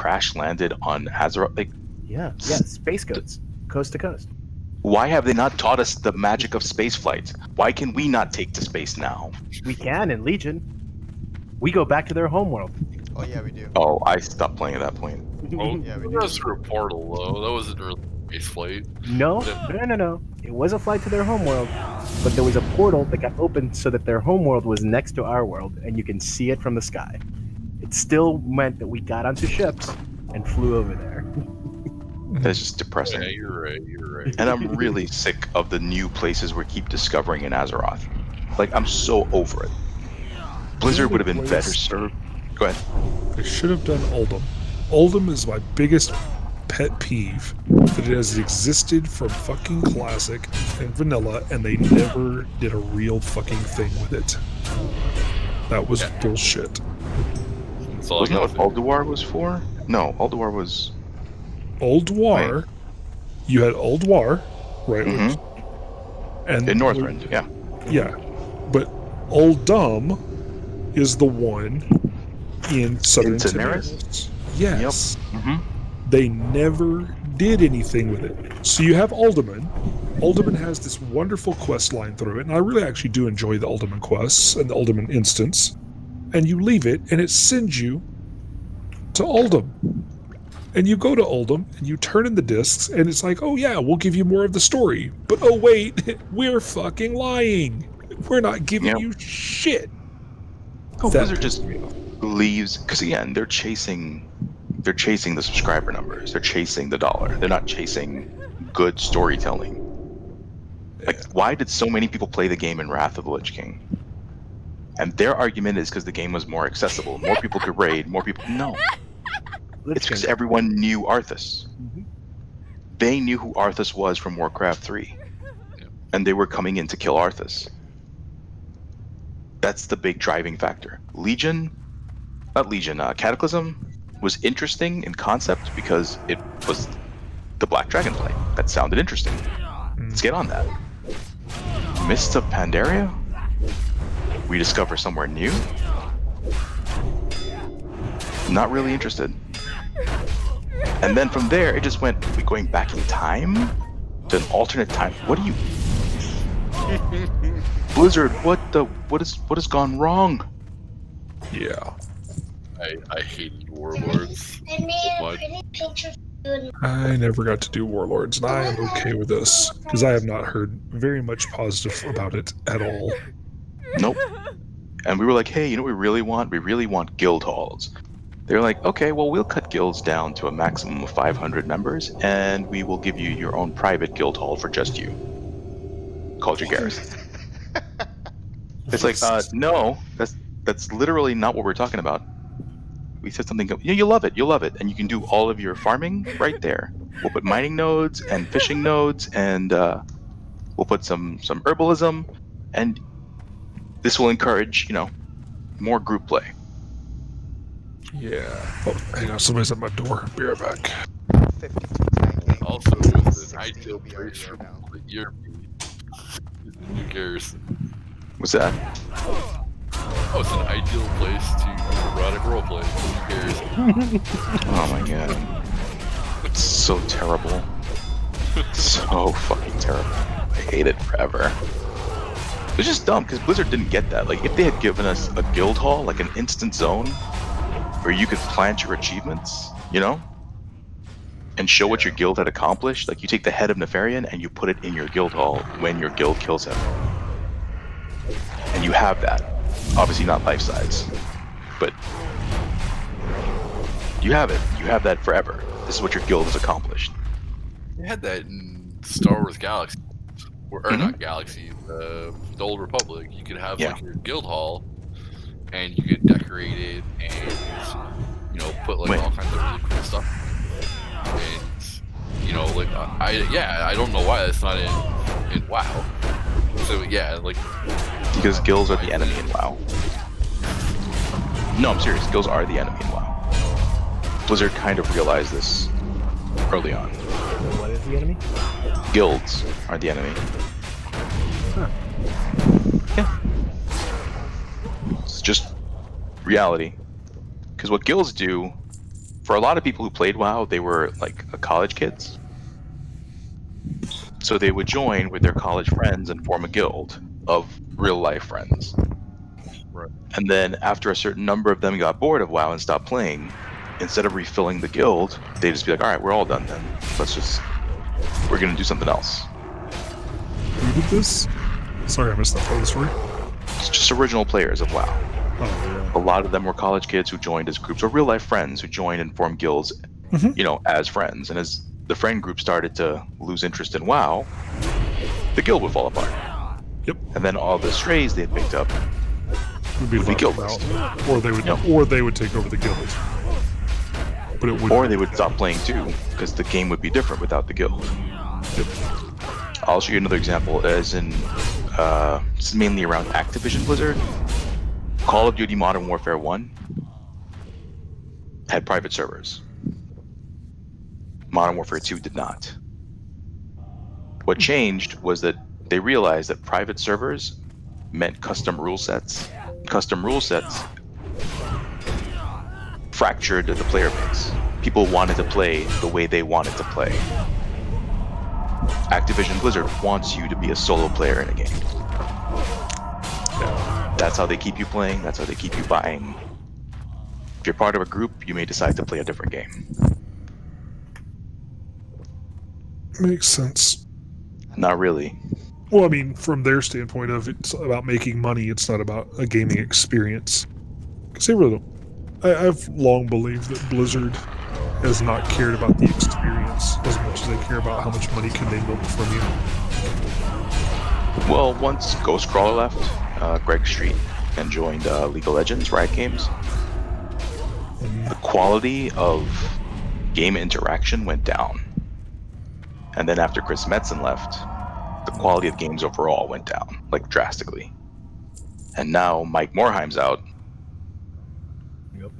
crash landed on Azeroth? Like, Yeah, space goats, coast to coast. why have they not taught us the magic of space flight? Why can we not take to space now? We can in Legion. We go back to their homeworld. Oh yeah, we do. Oh, I stopped playing at that point. Oh, Yeah, we that do. was through a portal though. That wasn't really space flight. No. It was a flight to their homeworld, but there was a portal that got opened so that their homeworld was next to our world, and you can see it from the sky. It still meant that we got onto ships and flew over there. That's just depressing. Yeah, you're right. You're right. And I'm really sick of the new places we keep discovering in Azeroth. Like, I'm so over it. Blizzard would have been better served. Go ahead. I should have done Uldum. Uldum is my biggest pet peeve, that it has existed from fucking Classic and Vanilla, and they never did a real fucking thing with it. That was bullshit. That's all I Wasn't that got. what Ulduar was for? No, Ulduar was... Ulduar, you had Ulduar, right? Mhm. And in Northrend, yeah. Yeah, but Uldum is the one in Southern Daenerys. Yes. Yep. Mm-hmm. They never did anything with it. So you have Uldaman. Uldaman has this wonderful quest line through it, and I really actually do enjoy the Uldaman quests and the Uldaman instance. And you leave it, and it sends you to Uldum. And you go to Uldum, and you turn in the discs, and it's like, oh yeah, we'll give you more of the story. But oh wait, we're fucking lying. We're not giving you shit. Oh, Blizzard just leaves, because again, they're chasing the subscriber numbers. They're chasing the dollar. They're not chasing good storytelling. Like, why did so many people play the game in Wrath of the Lich King? And their argument is because the game was more accessible. More people could raid. More people... No. It's because everyone knew Arthas. Mm-hmm. They knew who Arthas was from Warcraft 3. And they were coming in to kill Arthas. That's the big driving factor. Cataclysm was interesting in concept because it was the Black Dragon play. That sounded interesting. Let's get on that. Mists of Pandaria? We discover somewhere new? Not really interested. And then from there, it just went, we going back in time? To an alternate time? What do you... Blizzard, what has gone wrong? Yeah. I hated Warlords so much. I never got to do Warlords, and I am okay with this, because I have not heard very much positive about it at all. Nope. And we were like, hey, you know what we really want? We really want guild halls. They were like, okay, well, we'll cut guilds down to a maximum of 500 members, and we will give you your own private guild hall for just you. Called your garrison. It's like, no, that's literally not what we're talking about. We said something, you'll love it, and you can do all of your farming right there. We'll put mining nodes and fishing nodes, and we'll put some herbalism, and this will encourage, more group play. Yeah. Oh, hang on, somebody's at my door. Be right back. 52 tanking. Also, it was an 60 ideal BRD place for now. the year. Who cares? What's that? Oh, it's an ideal place to erotic roleplay. Who cares? Oh my god. It's so terrible. So fucking terrible. I hate it forever. It's just dumb, because Blizzard didn't get that. Like, if they had given us a guild hall, like an instant zone, where you could plant your achievements, and show what your guild had accomplished. Like, you take the head of Nefarian and you put it in your guild hall when your guild kills him. And you have that. Obviously not life size, but you have it. You have that forever. This is what your guild has accomplished. They had that in Star Wars Galaxy, or not Galaxy, the Old Republic. You could have like your guild hall, and you could decorate it, and put like all kinds of really cool stuff. And I don't know why that's not in WoW. So yeah, like because guilds are the enemy in WoW. No, I'm serious. Guilds are the enemy in WoW. Blizzard kind of realized this early on. What is the enemy? Guilds are the enemy. Huh. Yeah. It's just reality. Because what guilds do for a lot of people who played WoW, they were like college kids. So they would join with their college friends and form a guild of real life friends. Right. And then after a certain number of them got bored of WoW and stopped playing, instead of refilling the guild, they just be like, all right, we're all done then. We're going to do something else. Who did this? Sorry, I missed that part of the story. It's just original players of WoW. Oh, yeah. A lot of them were college kids who joined as groups, or real life friends who joined and formed guilds, as friends. And as the friend group started to lose interest in WoW, the guild would fall apart. Yep. And then all the strays they had picked up Would be left guild out. list. Or they would take over the guild. But it would. Or they would stop playing too, because the game would be different without the guild. Yep. I'll show you another example, as in, this is mainly around Activision Blizzard. Call of Duty Modern Warfare 1 had private servers. Modern Warfare 2 did not. What changed was that they realized that private servers meant custom rule sets. Custom rule sets fractured the player base. People wanted to play the way they wanted to play. Activision Blizzard wants you to be a solo player in a game. That's how they keep you playing. That's how they keep you buying. If you're part of a group, you may decide to play a different game. Makes sense. Not really. Well, I mean, from their standpoint of it's about making money, it's not about a gaming experience. Because they really don't. I've long believed that Blizzard has not cared about the experience as much as they care about how much money can they milk from you. Well, once Ghostcrawler left, Greg Street, and joined League of Legends, Riot Games, the quality of game interaction went down. And then after Chris Metzen left, the quality of games overall went down, like drastically. And now Mike Morhaim's out. Yep.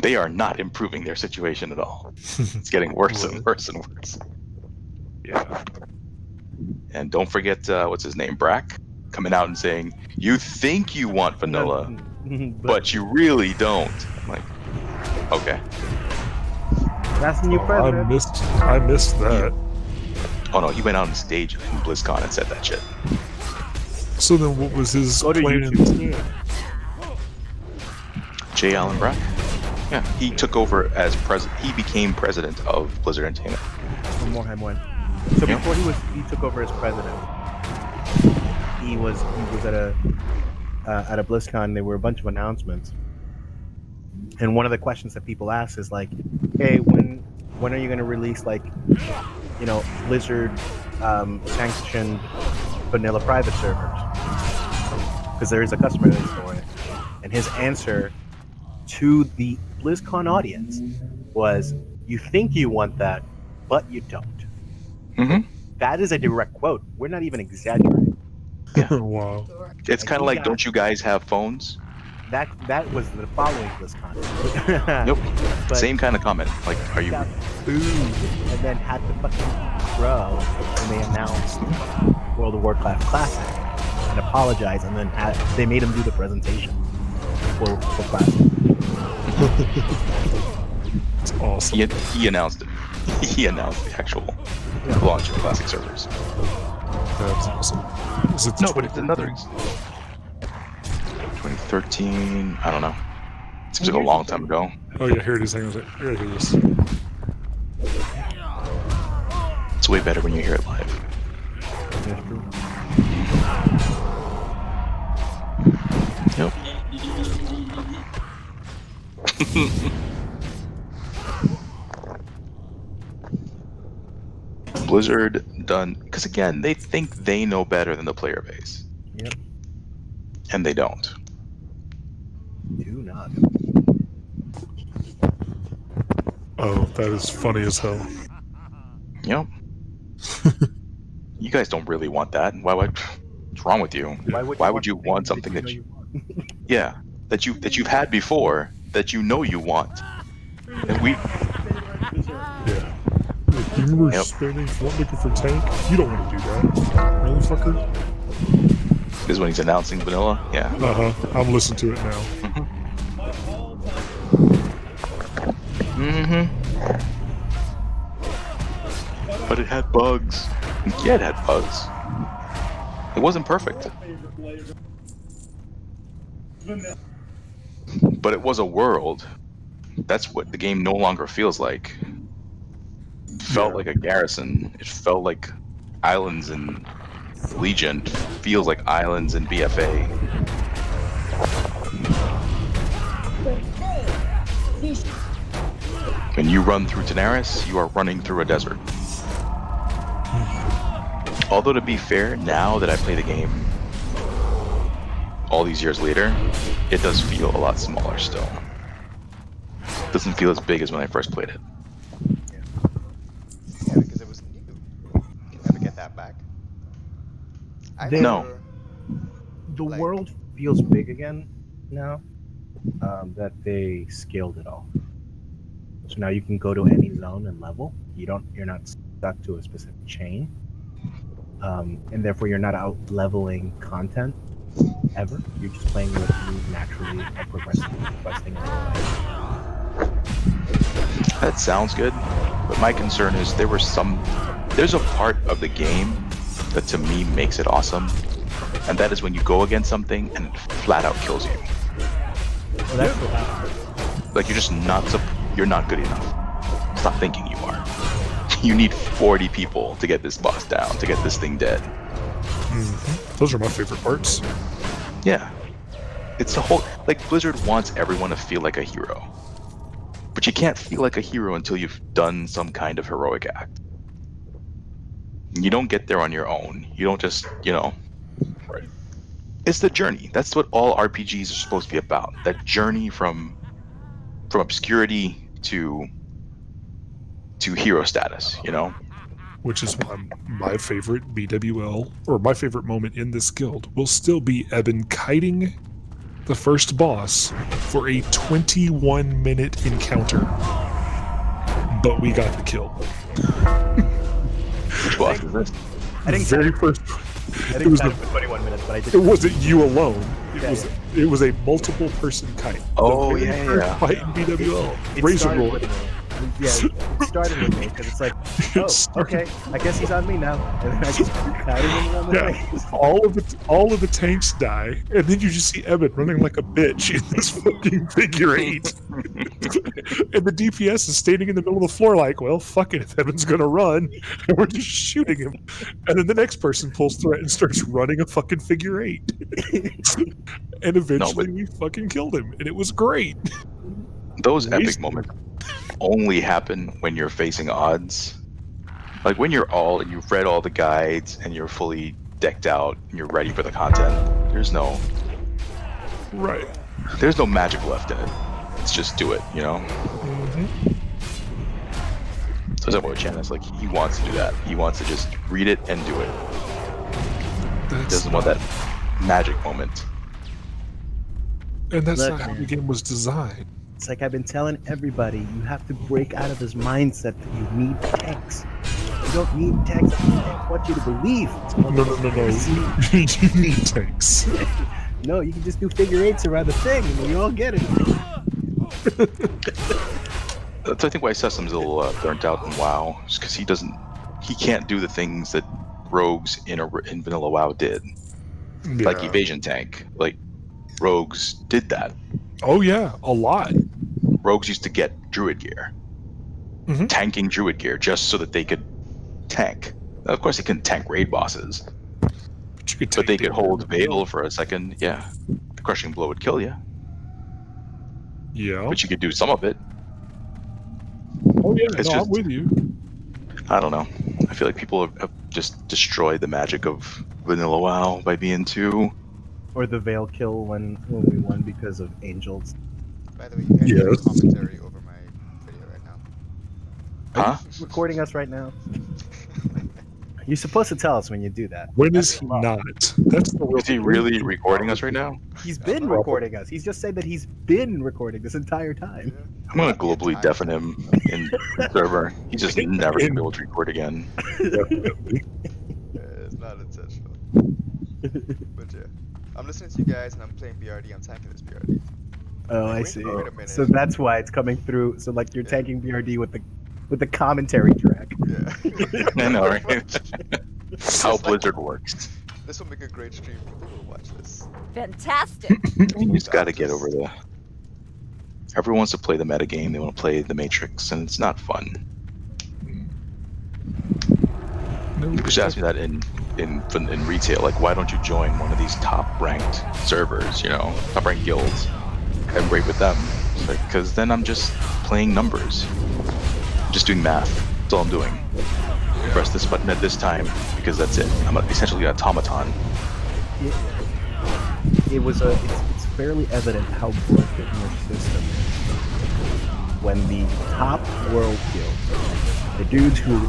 They are not improving their situation at all. It's getting worse and worse and worse. Yeah. And don't forget, what's his name, Brack, coming out and saying, you think you want vanilla, but you really don't. I'm like, okay. That's the new president. I missed that. Oh no, he went out on stage in BlizzCon and said that shit. So then what was his Go to plan? YouTube. J. Allen Brack? Yeah, he took over as president. He became president of Blizzard Entertainment. When Morhaim went. So Yeah. before he took over as president, he was at a BlizzCon. There were a bunch of announcements, and one of the questions that people ask is like, "Hey, when are you going to release Blizzard sanctioned vanilla private servers?" Because there is a customer base for it, and his answer to the BlizzCon audience was, "You think you want that, but you don't." Mm-hmm. That is a direct quote. We're not even exaggerating. Wow. It's And kind of he like, got- don't you guys have phones? That was the following BlizzCon. Nope. But Same kind of comment. Like, are he you? got booed and then had to fucking grow when they announced World of Warcraft Classic and apologize, and then they made him do the presentation for Classic. It's awesome. He announced it. He announced the actual launch of Classic servers. That's awesome. Is it the No, but it's 2013? another. 2013. I don't know. Seems like a long time ago. Oh yeah, here it is. Hang on a second. Here it is. It's way better when you hear it live. That's true. Yep. Blizzard done, because again, they think they know better than the player base, Yep. and they don't. Do not. Oh, that is funny as hell. Yep. You guys don't really want that. What's wrong with you? Why would you want something that you want? yeah, that you've had before, that you know you want? And we Yeah. You remember Yep. spending looking for tank? You don't want to do that. Really, fucker? this is when he's announcing vanilla. Yeah. Uh-huh. I'm listening to it now. but it had bugs. Yeah, it had bugs. It wasn't perfect. But it was a world. That's what the game no longer feels like. It felt like a garrison. It felt like islands in Legion. It feels like islands in BFA. When you run through Daenerys, you are running through a desert. Although to be fair, now that I play the game, all these years later, it does feel a lot smaller still. It doesn't feel as big as when I first played it. Yeah, because it was new. You can never get that back. I No. remember, The like- world feels big again now that they scaled it all. So now you can go to any zone and level. You're not stuck to a specific chain, and therefore you're not out leveling content ever. You're just playing what you naturally are progressing, questing along. That sounds good, but my concern is there's a part of the game that to me makes it awesome, and that is when you go against something and it flat out kills you. Well, that's what happened. Like you're not good enough. Stop thinking you are. You need 40 people to get this boss down, to get this thing dead. Mm-hmm. Those are my favorite parts. Yeah. It's the whole, like, Blizzard wants everyone to feel like a hero. But you can't feel like a hero until you've done some kind of heroic act. You don't get there on your own. You don't just, Right. It's the journey. That's what all RPGs are supposed to be about. That journey from obscurity to hero status, Which is why my favorite BWL, or my favorite moment in this guild, will still be Eben kiting the first boss for a 21-minute encounter. But we got the kill. Which boss is this? I didn't Very count first. I It didn't was count it for 21 minutes, but I did. It wasn't you alone. Yeah, It was a multiple person kite. Oh, The very yeah, first yeah. fight in BWL. It Razor started Roll. with me. Yeah, it started with me because it's like, oh, okay, I guess he's on me now, and then I just kited him around the Yeah. face. all of the tanks die, and then you just see Emmett running like a bitch in this fucking figure eight. And the DPS is standing in the middle of the floor like, well, fuck it, if Evan's gonna run, and we're just shooting him. And then the next person pulls threat and starts running a fucking figure eight. And eventually we fucking killed him, and it was great. Those epic Wasted. moments only happen when you're facing odds. Like when you've read all the guides and you're fully decked out and you're ready for the content. There's no Right. magic left in it. It's just do it, Mm-hmm. So that's what Chan is like. He wants to do that. He wants to just read it and do it. He doesn't want that magic moment. And that's Look, not how man. the game was designed. It's like I've been telling everybody, you have to break out of this mindset that you need tanks. You don't need tanks. I want you to believe. It's called No. conspiracy. You need tanks. No, you can just do figure eights around the thing, and we all get it. That's I think why Sesam's a little burnt out in WoW, just because he can't do the things that rogues in vanilla WoW did, like Yeah. evasion tank. Like rogues did that. Oh yeah, a lot. Rogues used to get druid gear, Mhm. tanking druid gear, just so that they could tank. Now, of course, they couldn't tank raid bosses, But you could but they take could damage. hold Veil for a second. Yeah, the crushing blow would kill you, Yeah. but you could do some of it. Oh yeah, It's no, just- I'm with you. I don't know. I feel like people have just destroyed the magic of vanilla WoW by being too. Or the veil kill when we won because of angels. By the way, you guys have Yes. commentary over my video right now. Huh? Recording us right now. You're supposed to tell us when you do that. When is That's he the law. not? That's the Is he really recording us right now? He's Yeah, been I'm recording us. He's just said that he's been recording this entire time. Yeah. I'm gonna Not the globally entire deafen him in the server. He's just never gonna be able to record again. Definitely. It's not intentional. But yeah. I'm listening to you guys and I'm playing BRD. I'm tanking this BRD. Oh, Like, I wait- see. wait a minute. So that's why it's coming through. So like you're Yeah. tanking BRD with with the commentary track. Yeah. I know, right? It's How just like, Blizzard works. this will make a great stream. People will watch this. Fantastic. You just got to get just- over the. Everyone wants to play the meta game. They want to play the Matrix, and it's not fun. No, People should ask me that in retail. Like, why don't you join one of these top ranked servers? Top ranked guilds, and raid with them. It's like, because then I'm just playing numbers, just doing math. That's all I'm doing. Press this button at this time because that's it. I'm essentially an automaton. It's fairly evident how broken your system is when the top world guilds, the dudes who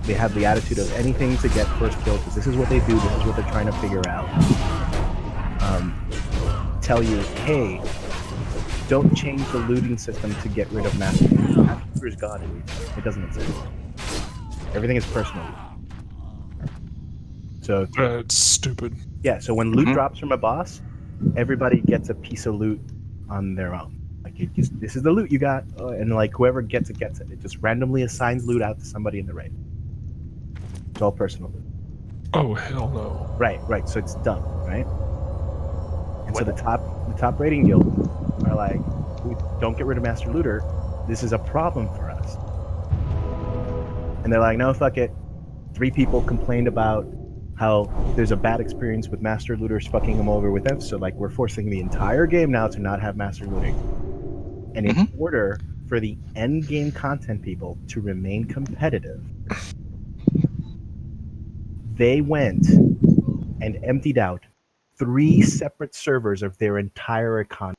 they have the attitude of anything to get first kill because this is what they do, this is what they're trying to figure out, tell you, hey, don't change the looting system to get rid of master looter. Master looter is gone in retail. It doesn't exist. Everything is personal. So That's stupid. yeah, so when loot drops from a boss, everybody gets a piece of loot on their own. This is the loot you got, and whoever gets it gets it. It just randomly assigns loot out to somebody in the raid. It's all personal loot. Oh hell no. Right. So it's dumb, right? And so the top rating guild are like, we don't get rid of master looter. This is a problem for us. And they're like, no, fuck it. 3 people complained about how there's a bad experience with master looters fucking them over with them. So we're forcing the entire game now to not have master looting. And in order for the end game content people to remain competitive, they went and emptied out 3 separate servers of their entire economy.